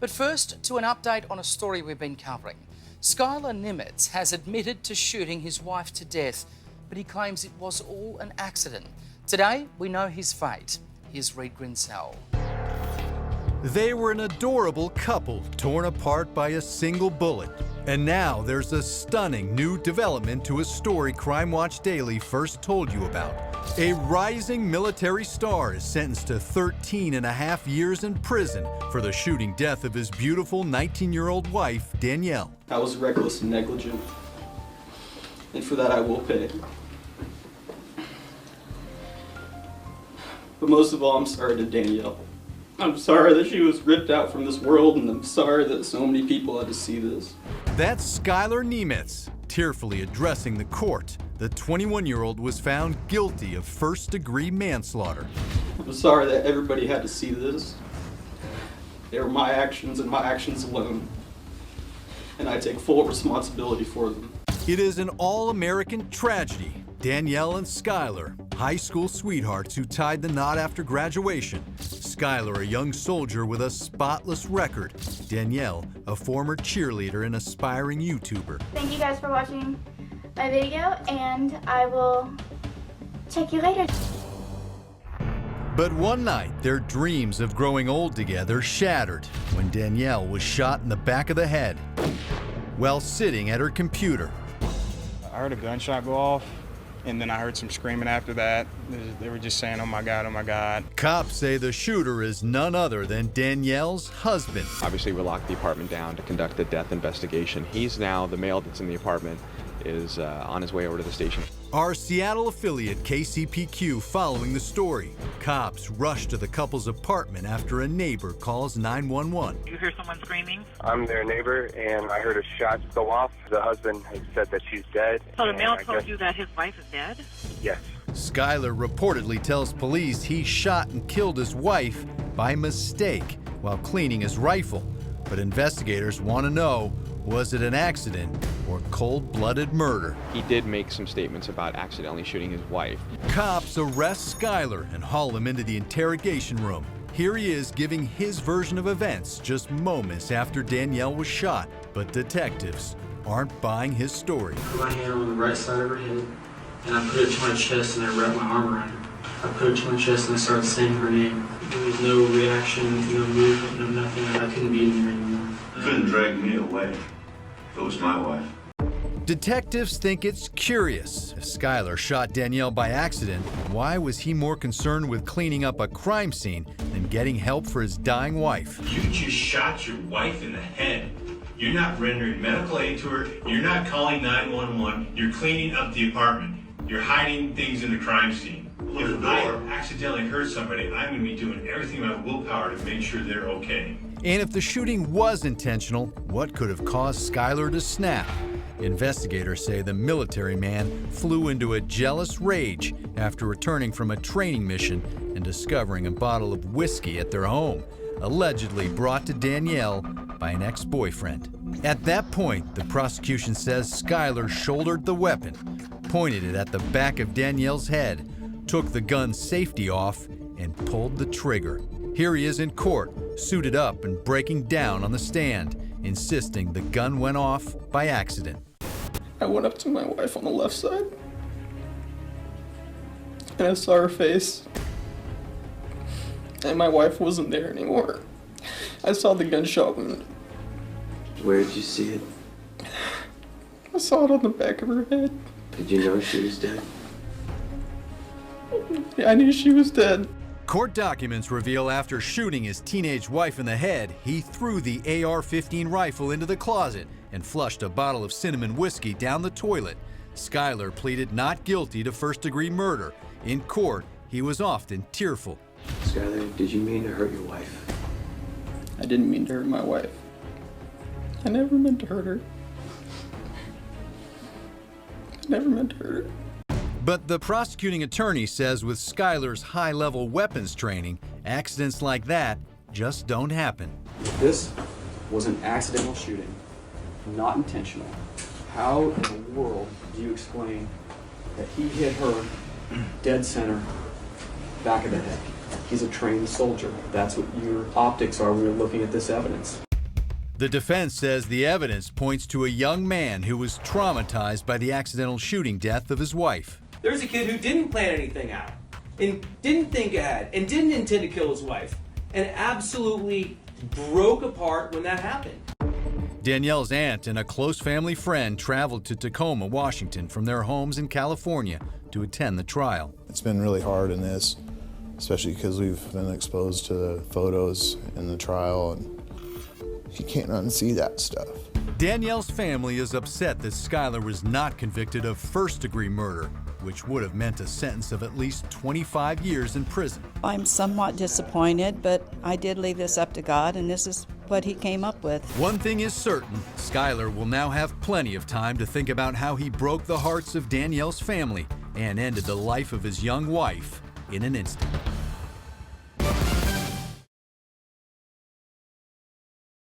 But first, to an update on a story we've been covering. Skylar Nemetz has admitted to shooting his wife to death, but he claims it was all an accident. Today, we know his fate. Here's Reed Grinsell. They were an adorable couple torn apart by a single bullet. And now there's a stunning new development to a story Crime Watch Daily first told you about. A rising military star is sentenced to 13.5 years in prison for the shooting death of his beautiful 19-year-old wife, Danielle. I was reckless and negligent, and for that I will pay. But most of all, I'm sorry to Danielle. I'm sorry that she was ripped out from this world, and I'm sorry that so many people had to see this. That's Skylar Nemetz, tearfully addressing the court. The 21-year-old was found guilty of first-degree manslaughter. I'm sorry that everybody had to see this. They were my actions and my actions alone, and I take full responsibility for them. It is an all-American tragedy. Danielle and Skylar, high school sweethearts who tied the knot after graduation. Skylar, a young soldier with a spotless record. Danielle, a former cheerleader and aspiring YouTuber. Thank you guys for watching my video, and I will check you later. But one night, their dreams of growing old together shattered when Danielle was shot in the back of the head while sitting at her computer. I heard a gunshot go off, and then I heard some screaming after that. They were just saying, "Oh my God, oh my God." Cops say the shooter is none other than Danielle's husband. Obviously, we locked the apartment down to conduct a death investigation. He's now, the male that's in the apartment, is on his way over to the station. Our Seattle affiliate KCPQ following the story. Cops rush to the couple's apartment after a neighbor calls 911. You hear someone screaming? I'm their neighbor, and I heard a shot go off. The husband has said that she's dead. So the male told you that his wife is dead? Yes. Skylar reportedly tells police he shot and killed his wife by mistake while cleaning his rifle. But investigators want to know, was it an accident or cold-blooded murder? He did make some statements about accidentally shooting his wife. Cops arrest Skylar and haul him into the interrogation room. Here he is giving his version of events just moments after Danielle was shot. But detectives aren't buying his story. I put my hand on the right side of her head, and I put it to my chest, and I wrapped my arm around her. I put it to my chest, and I started saying her name. There was no reaction, no movement, no nothing. I couldn't be in there anymore. You couldn't drag me away. It was my wife. Detectives think it's curious. If Skylar shot Danielle by accident, why was he more concerned with cleaning up a crime scene than getting help for his dying wife? You just shot your wife in the head. You're not rendering medical aid to her. You're not calling 911. You're cleaning up the apartment. You're hiding things in the crime scene. If I accidentally hurt somebody, I'm going to be doing everything in my willpower to make sure they're okay. And if the shooting was intentional, what could have caused Skylar to snap? Investigators say the military man flew into a jealous rage after returning from a training mission and discovering a bottle of whiskey at their home, allegedly brought to Danielle by an ex-boyfriend. At that point, the prosecution says Skylar shouldered the weapon, pointed it at the back of Danielle's head, took the gun's safety off, and pulled the trigger. Here he is in court, suited up and breaking down on the stand, insisting the gun went off by accident. I went up to my wife on the left side, and I saw her face, and my wife wasn't there anymore. I saw the gunshot wound. Where did you see it? I saw it on the back of her head. Did you know she was dead? Yeah, I knew she was dead. Court documents reveal after shooting his teenage wife in the head, he threw the AR-15 rifle into the closet and flushed a bottle of cinnamon whiskey down the toilet. Skylar pleaded not guilty to first-degree murder. In court, he was often tearful. Skylar, did you mean to hurt your wife? I didn't mean to hurt my wife. I never meant to hurt her. I never meant to hurt her. But the prosecuting attorney says with Skylar's high-level weapons training, accidents like that just don't happen. This was an accidental shooting, not intentional. How in the world do you explain that he hit her dead center, back of the head? He's a trained soldier. That's what your optics are when you're looking at this evidence. The defense says the evidence points to a young man who was traumatized by the accidental shooting death of his wife. There's a kid who didn't plan anything out and didn't think ahead and didn't intend to kill his wife and absolutely broke apart when that happened. Danielle's aunt and a close family friend traveled to Tacoma, Washington from their homes in California to attend the trial. It's been really hard in this, especially because we've been exposed to the photos in the trial, and you can't unsee that stuff. Danielle's family is upset that Skylar was not convicted of first-degree murder, which would have meant a sentence of at least 25 years in prison. I'm somewhat disappointed, but I did leave this up to God, and this is what he came up with. One thing is certain, Skylar will now have plenty of time to think about how he broke the hearts of Danielle's family and ended the life of his young wife in an instant.